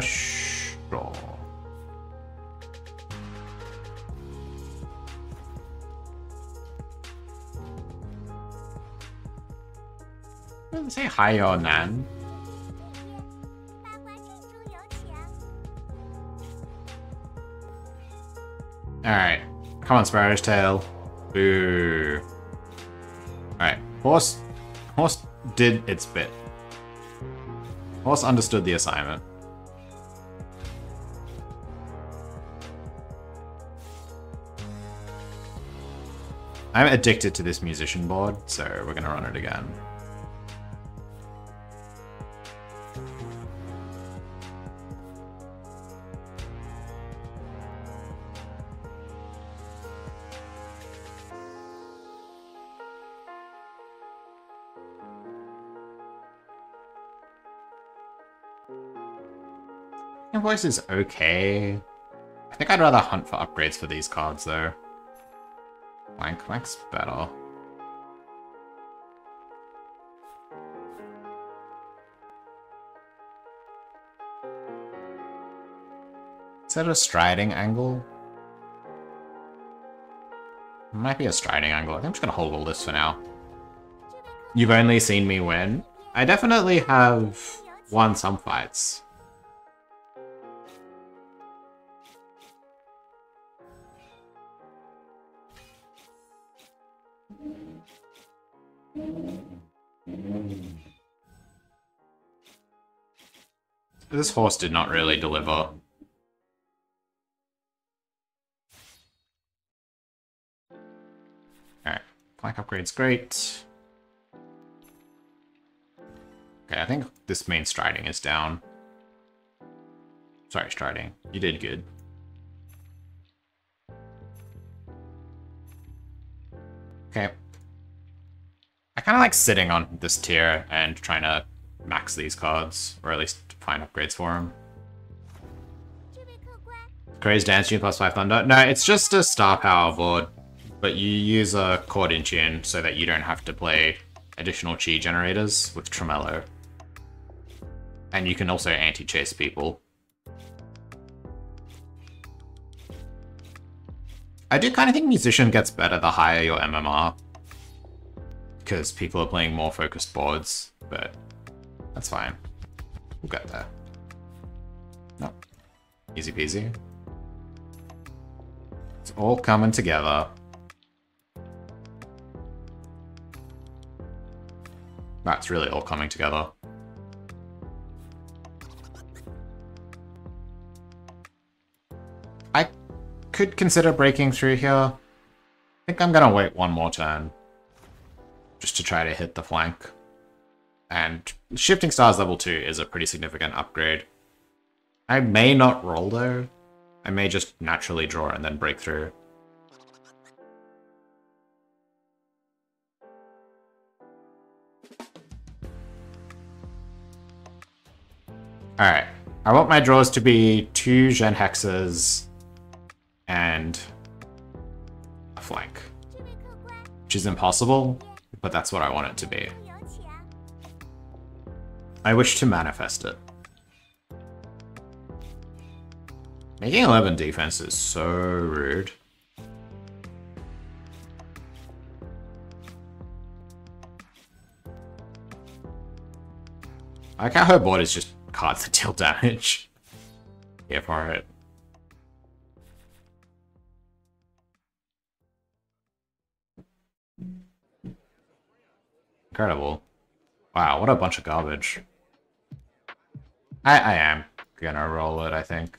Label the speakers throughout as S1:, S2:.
S1: Sure. Doesn't say hi or nan. Alright. Come on, Sparrow's Tail. Boo. Alright. Horse did its bit. Horse understood the assignment. I'm addicted to this musician board, so we're gonna run it again. Invoice is okay. I think I'd rather hunt for upgrades for these cards, though. Flank's better. Is that a striding angle? It might be a striding angle. I think I'm just gonna hold all this for now. You've only seen me win. I definitely have won some fights. This horse did not really deliver. Alright, flank upgrade's great. Okay, I think this main striding is down. Sorry, striding. You did good. Okay. I kind of like sitting on this tier and trying to max these cards, or at least find upgrades for them. Craze Dance Tune +5 Thunder. No, it's just a star power board, but you use a chord in tune so that you don't have to play additional chi generators with Tremolo. And you can also anti-chase people. I do kind of think Musician gets better the higher your MMR, because people are playing more focused boards, but that's fine. We'll get there. Nope. Easy peasy. It's all coming together. That's really all coming together. I could consider breaking through here. I think I'm gonna wait one more turn, just to try to hit the flank. And Shifting Stars level 2 is a pretty significant upgrade. I may not roll though. I may just naturally draw and then break through. Alright. I want my draws to be 2 Gen Hexes and a flank. Which is impossible, but that's what I want it to be. I wish to manifest it. Making 11 defense is so rude. I like how her board is just cards that deal damage. Here for it. Incredible. Wow, what a bunch of garbage. I am gonna roll it, I think.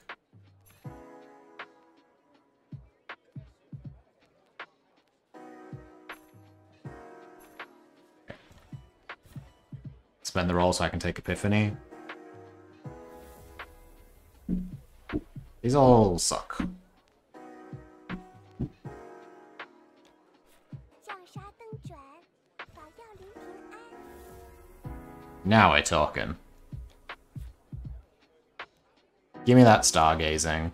S1: Spend the roll so I can take Epiphany. These all suck. Now we're talking. Give me that stargazing.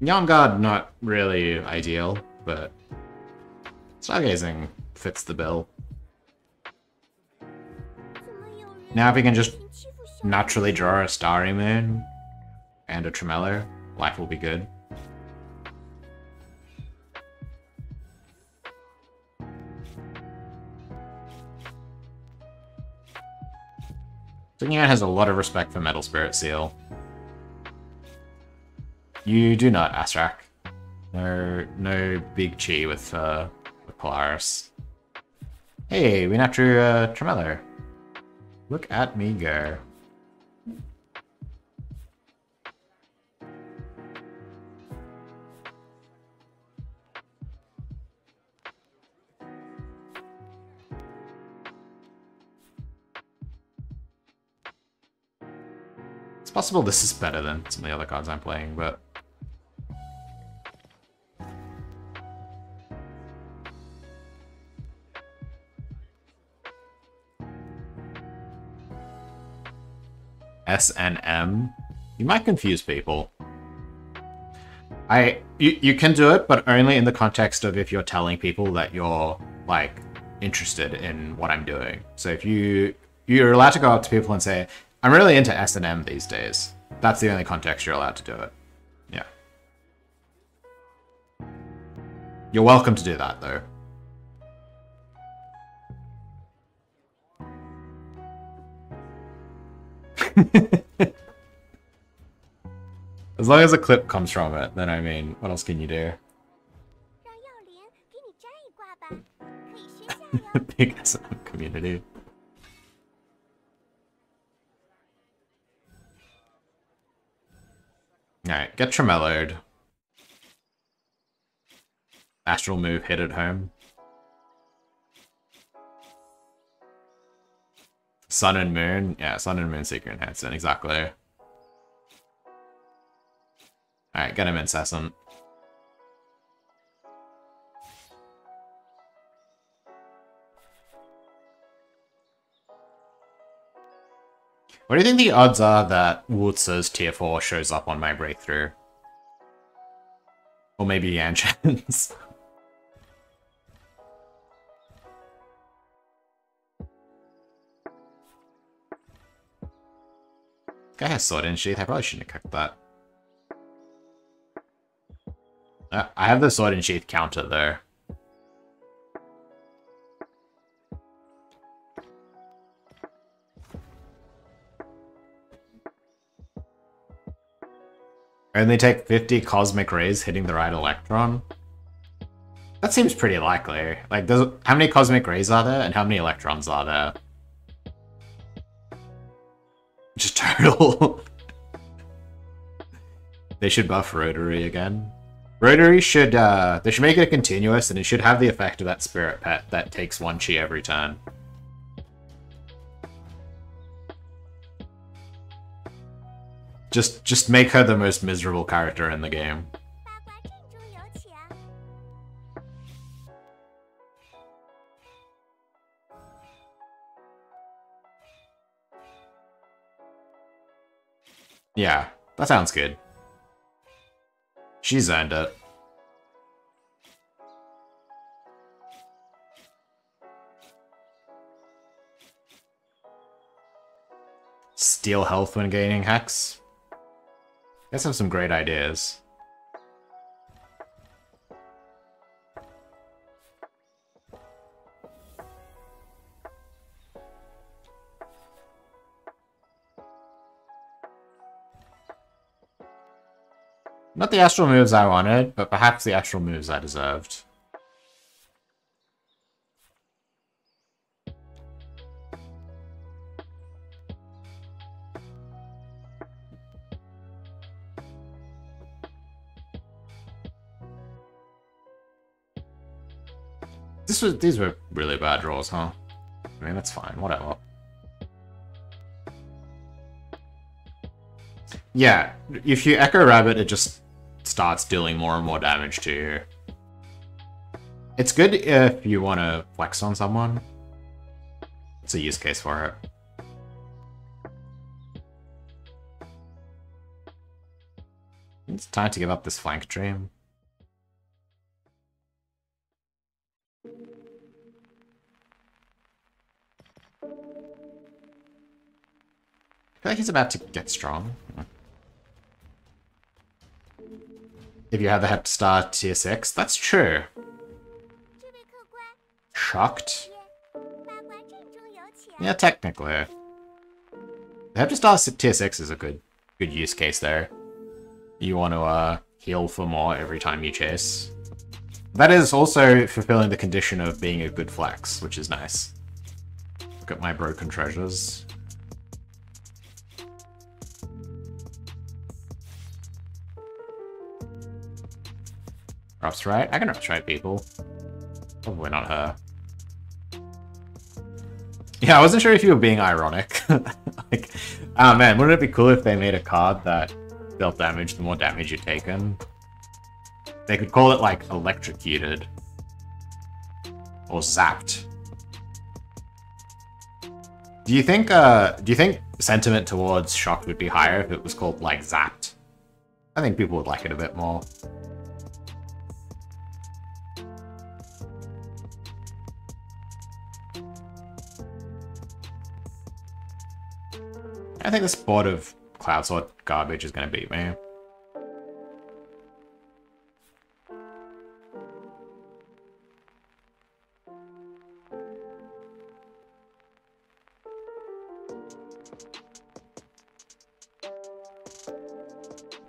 S1: Neon Guard, not really ideal, but Stargazing fits the bill. Now if we can just naturally draw a Starry Moon and a Tremolo, life will be good. Xian has a lot of respect for Metal Spirit Seal. You do not, Astrak. No big chi with Polaris. Hey, we drew Tremolo. Look at me go. It's possible this is better than some of the other cards I'm playing, but... S&M? You might confuse people. You can do it, but only in the context of if you're telling people that you're, like, interested in what I'm doing. So if you're allowed to go up to people and say, I'm really into S&M these days. That's the only context you're allowed to do it. Yeah. You're welcome to do that, though. As long as a clip comes from it, then I mean, what else can you do? Big SM community. Alright, get Tremeloed. Astral move, hit it home. Sun and Moon? Yeah, Sun and Moon Secret Enhancement, exactly. Alright, get him Incessant. What do you think the odds are that Wutz's tier 4 shows up on my breakthrough? Or maybe Yanshan's? Guy has Sword in Sheath, I probably shouldn't have cooked that. I have the Sword in Sheath counter though. Only take 50 Cosmic Rays hitting the right Electron? That seems pretty likely. Like, how many Cosmic Rays are there and how many Electrons are there? Just total. They should buff Rotary again. Rotary should, they should make it continuous and it should have the effect of that Spirit Pet that takes 1 chi every turn. Just make her the most miserable character in the game. Yeah, that sounds good. She's earned it. Steal health when gaining Hex. You guys have some great ideas. Not the astral moves I wanted, but perhaps the astral moves I deserved. These were really bad draws, huh? I mean, that's fine, whatever. Yeah, if you Echo Rabbit, it just starts dealing more and more damage to you. It's good if you want to flex on someone. It's a use case for it. It's time to give up this flank dream. I feel like he's about to get strong. If you have the Hepstar tier 6, that's true. Shocked? Yeah, technically. The Hepstar tier 6 is a good use case there. You want to heal for more every time you chase. That is also fulfilling the condition of being a good flex, which is nice. Look at my broken treasures. Rough's right? I can rough's right people. Probably not her. Yeah, I wasn't sure if you were being ironic. Like, oh man, wouldn't it be cool if they made a card that dealt damage the more damage you'd taken? They could call it, like, electrocuted. Or zapped. Do you think sentiment towards shocked would be higher if it was called, like, zapped? I think people would like it a bit more. I think this board of Cloud Sword garbage is going to beat me.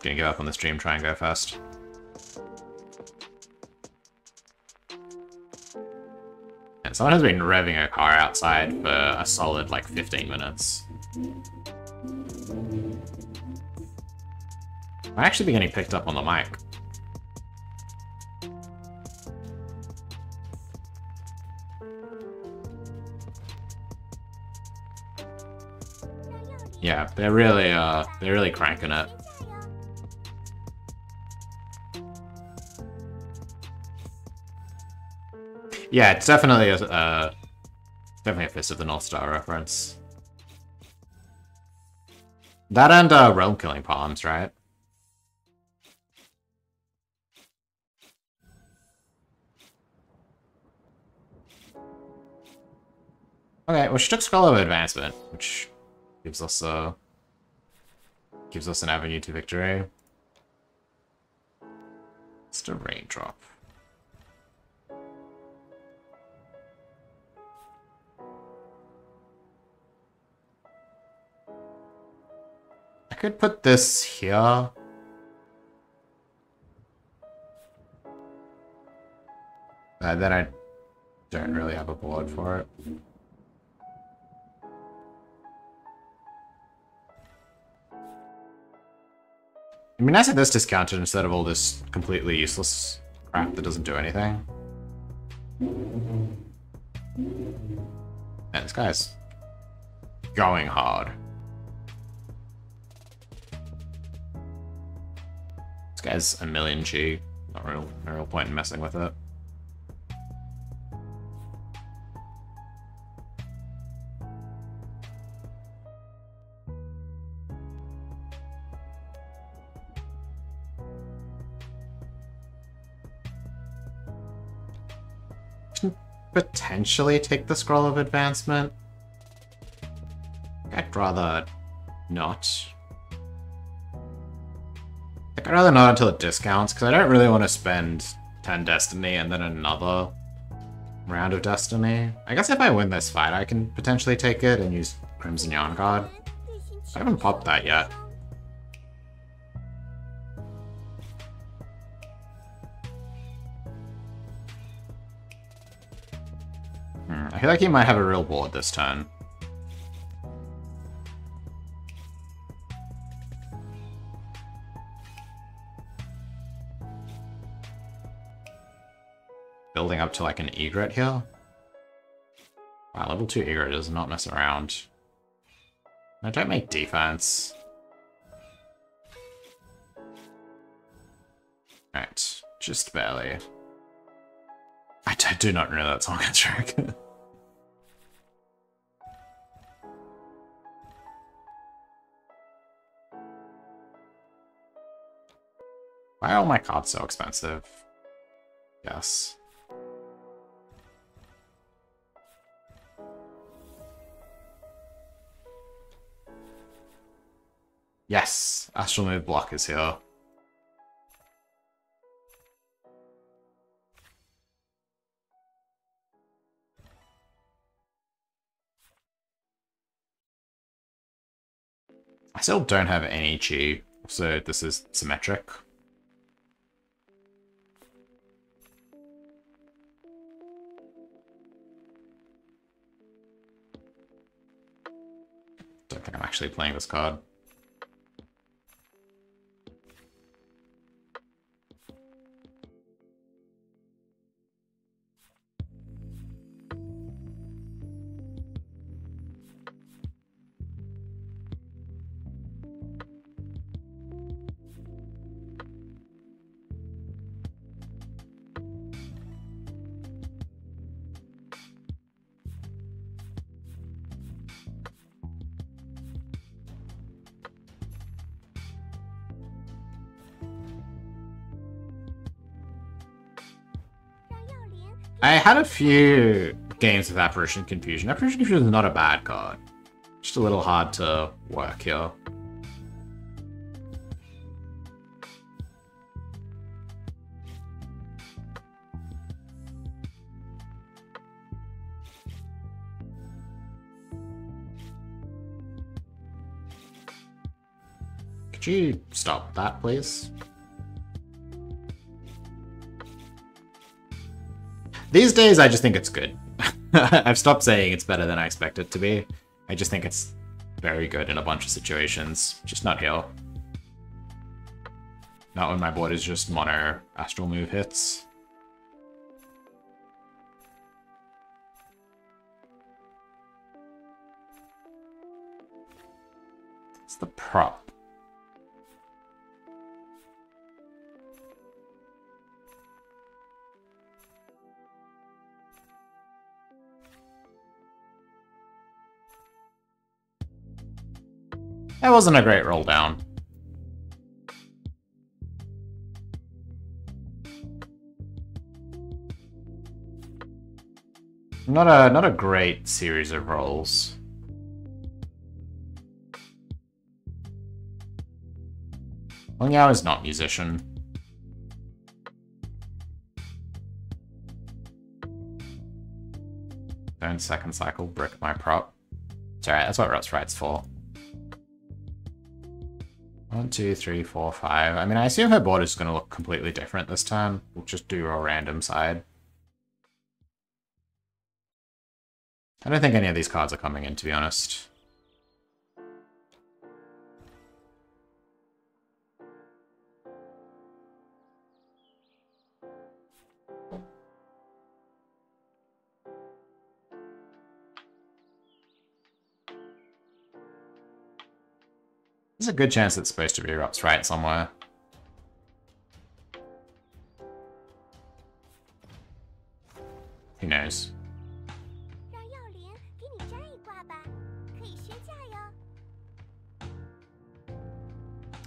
S1: Gonna give up on the stream, try and go fast. And someone has been revving a car outside for a solid, like, 15 minutes. Might actually be getting picked up on the mic. Yeah, they're really cranking it. Yeah, it's definitely a Fist of the North Star reference. That and Realm Killing Palms, right? Okay, well, she took Scroll of Advancement, which gives us an avenue to victory. Just a raindrop. I could put this here. Then I don't really have a board for it. I mean, I said this discounted instead of all this completely useless crap that doesn't do anything. Man, this guy's going hard. This guy's a million G. No real point in messing with it. Potentially take the Scroll of Advancement. I'd rather not. I'd rather not until it discounts, because I don't really want to spend 10 Destiny and then another round of Destiny. I guess if I win this fight, I can potentially take it and use Crimson Yarn Guard. I haven't popped that yet. I feel like he might have a real board this turn. Building up to like an egret here. Wow, level 2 egret does not mess around. No, don't make defense. Alright, just barely. I do not know that song track. Why are all my cards so expensive? Yes. Yes, Astral Move block is here. I still don't have any chi, so this is symmetric. Don't think I'm actually playing this card. I had a few games with Apparition Confusion. Apparition Confusion is not a bad card. Just a little hard to work here. Could you stop that, please? These days, I just think it's good. I've stopped saying it's better than I expect it to be. I just think it's very good in a bunch of situations. Just not here. Not when my board is just mono Astral Move hits. It's the prop. That wasn't a great roll down. Not a great series of rolls. Long Yao is not musician. Don't second cycle brick my prop. It's alright, that's what Rought's Right's for. 1, 2, 3, 4, 5. I mean, I assume her board is going to look completely different this time. We'll just do a random side. I don't think any of these cards are coming in, to be honest. There's a good chance it's supposed to be Rought's Right somewhere. Who knows?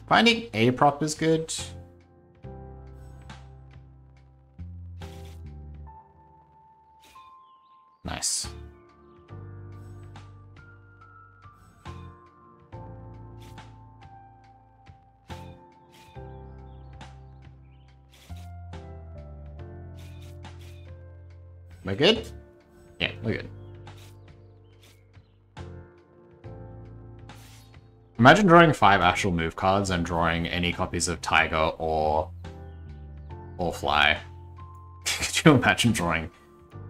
S1: Finding a prop is good. Nice. We're good? Yeah, we're good. Imagine drawing 5 Astral Move cards and drawing any copies of Tiger or Fly. Could you imagine drawing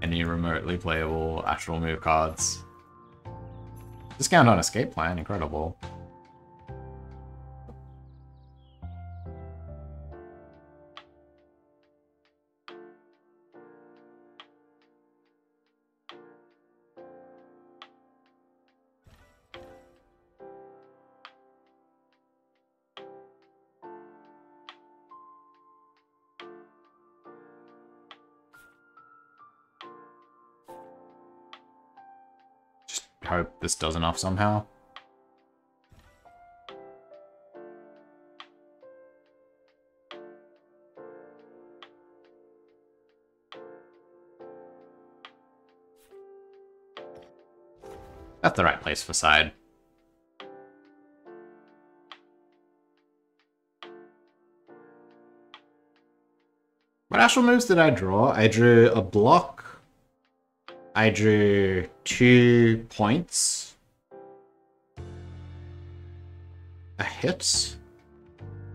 S1: any remotely playable Astral Move cards? Discount on Escape Plan, incredible. Hope this does enough somehow. That's the right place for side. What actual moves did I draw? I drew a block. I drew 2 points. A hit?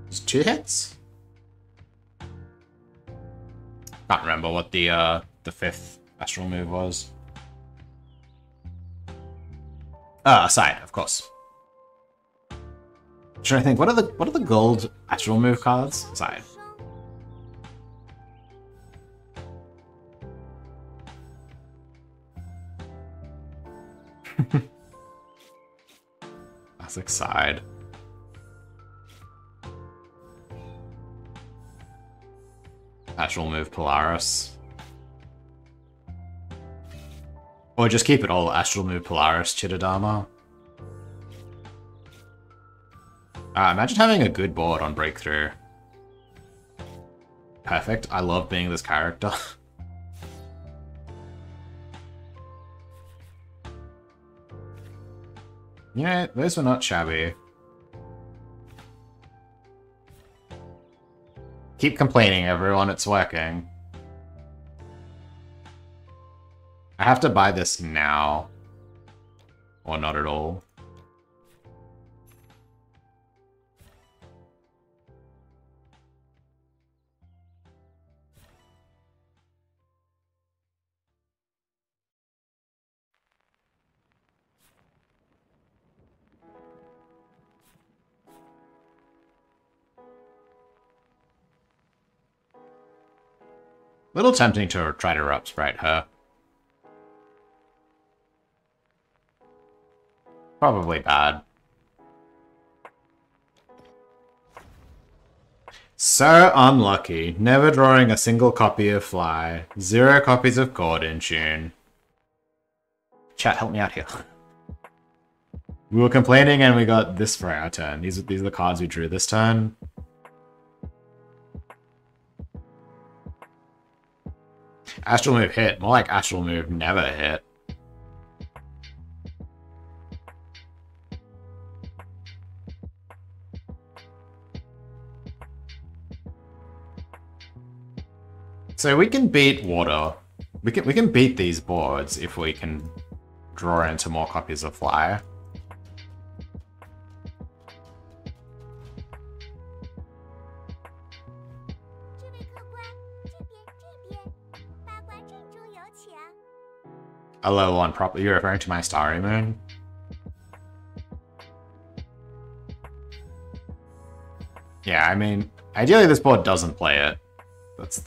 S1: It's 2 hits? Can't remember what the 5th astral move was. Aside, of course. I'm trying to think, what are the gold astral move cards? Aside. Classic side. Astral move Polaris. Or just keep it all Astral move Polaris Chittadama. Imagine having a good board on Breakthrough. Perfect. I love being this character. You know, those were not shabby. Keep complaining, everyone. It's working. I have to buy this now. Or not at all. Little tempting to try to Rup Sprite her. Probably bad. So unlucky. Never drawing a single copy of Fly. 0 copies of Chord in Tune. Chat, help me out here. We were complaining and we got this for our turn. These are the cards we drew this turn. Astral move hit. More like Astral move never hit. So we can beat water. We can beat these boards if we can draw into more copies of Fly. A level 1 prop. You're referring to my Starry Moon? Yeah, I mean, ideally this board doesn't play it. That's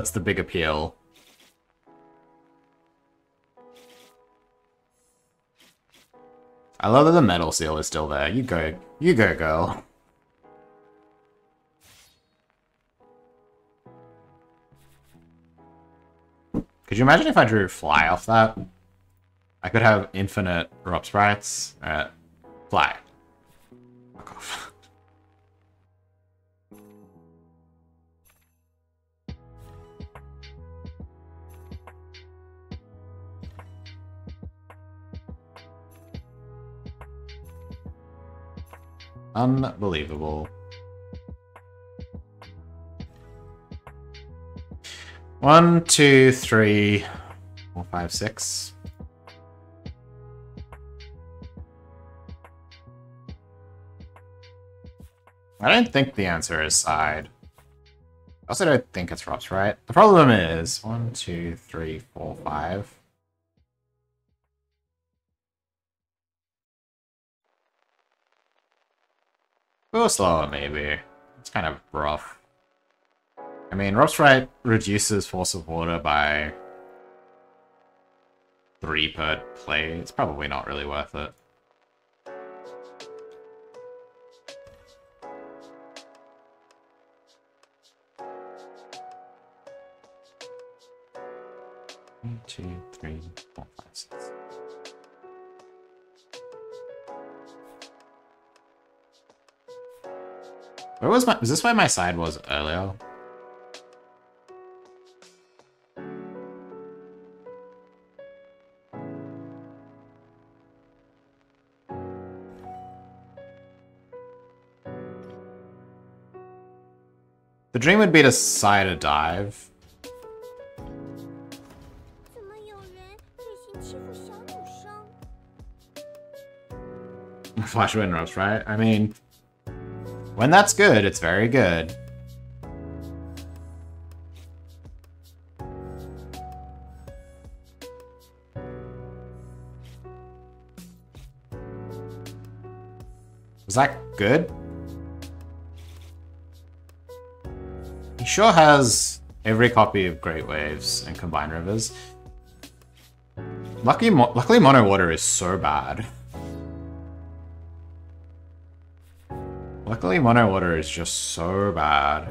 S1: the big appeal. I love that the metal seal is still there. You go, girl. Could you imagine if I drew Fly off that? I could have infinite Rup Sprites. Fly. Fuck off. Unbelievable. 1, 2, 3, 4, 5, 6. I don't think the answer is side. I also don't think it's Rups, right? The problem is 1, 2, 3, 4, 5. A little slower, maybe. It's kind of rough. I mean, Rup Sprite reduces Force of Water by 3 per play. It's probably not really worth it. One, 2, 3, 4, 5, 6. Where was my... Was this where my side was earlier? The dream would be to side a dive. Flash Windrose, right? I mean, when that's good, it's very good. Was that good? He sure has every copy of Great Waves and Combined Rivers. Luckily Mono Water is so bad. Luckily Mono Water is just so bad.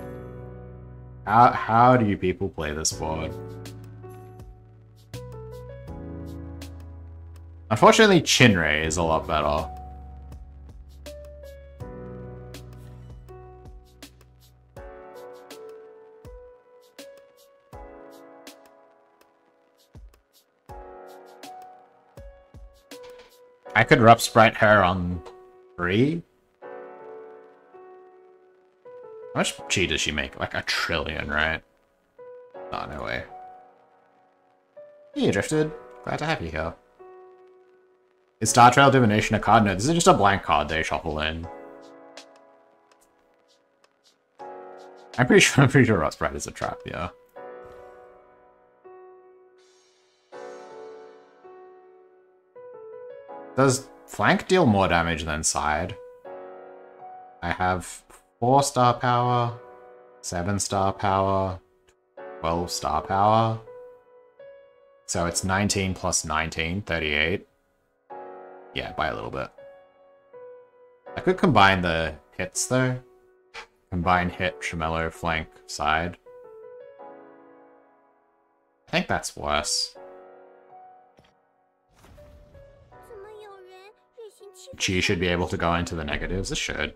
S1: How do you people play this board? Unfortunately, Chinray is a lot better. I could Rup Sprite her on 3. How much chi does she make? Like 1 trillion, right? Oh, no way. You drifted. Glad to have you here. Is Star Trail Divination a card? No, this is just a blank card they shuffle in. I'm pretty sure Rup Sprite is a trap, yeah. Does flank deal more damage than side? I have 4 star power, 7 star power, 12 star power. So it's 19 plus 19, 38. Yeah, by a little bit. I could combine the hits though. Combine hit, Tremolo, flank, side. I think that's worse. Chi should be able to go into the negatives. It should.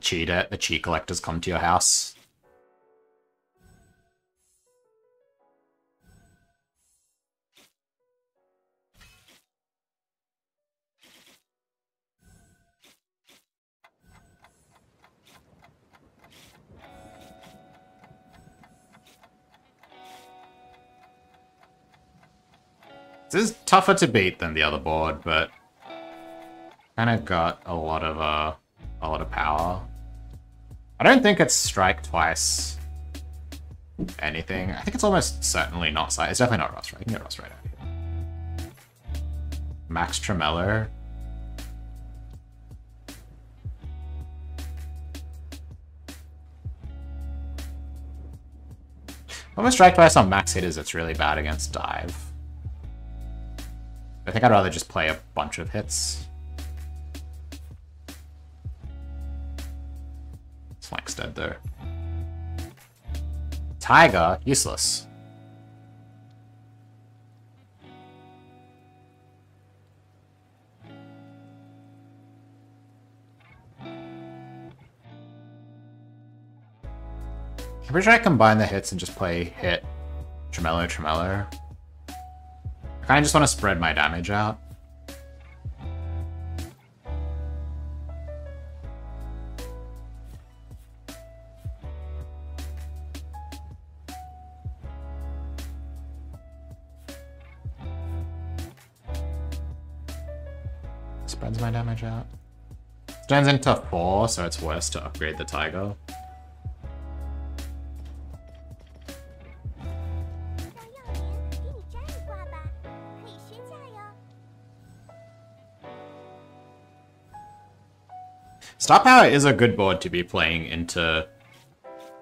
S1: Cheat it. The Chi collectors come to your house. This is tougher to beat than the other board, but kind of got a lot of power. I don't think it's strike twice anything. I think it's almost certainly not side. It's definitely not Rust right. You can get Rust right out here. Max Tremolo. Almost strike twice on max hitters, it's really bad against dive. I think I'd rather just play a bunch of hits. Flank's dead though. Tiger, useless. I'm pretty sure I combine the hits and just play hit, Tremolo, Tremolo. I kind of just want to spread my damage out. Spreads my damage out. It turns into 4, so it's worse to upgrade the Tiger. Star Power is a good board to be playing into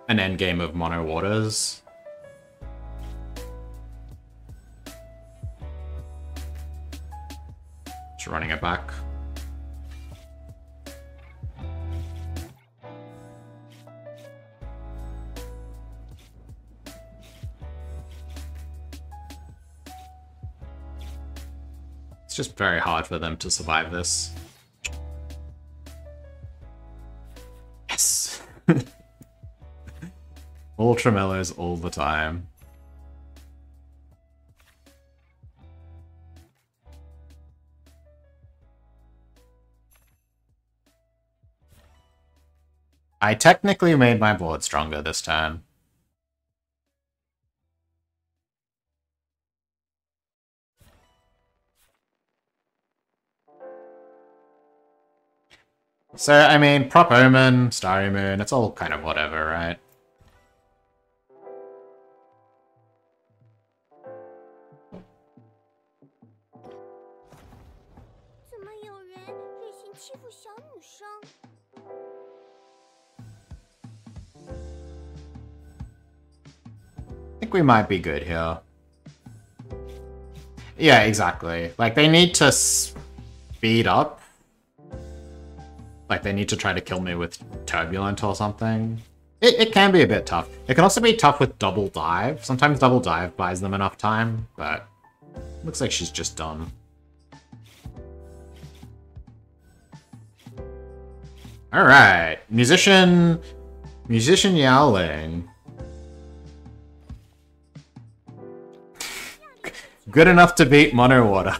S1: an endgame of Mono Waters. Just running it back. It's just very hard for them to survive this. Yes! All Tremellos all the time. I technically made my board stronger this turn. So, I mean, Prop Omen, Starry Moon, it's all kind of whatever, right? I think we might be good here. Yeah, exactly. Like, they need to speed up. Like, they need to try to kill me with Turbulent or something. It can be a bit tough. It can also be tough with Double Dive. Sometimes Double Dive buys them enough time, but looks like she's just done. Alright, Musician Yaoling. Good enough to beat Mono Water.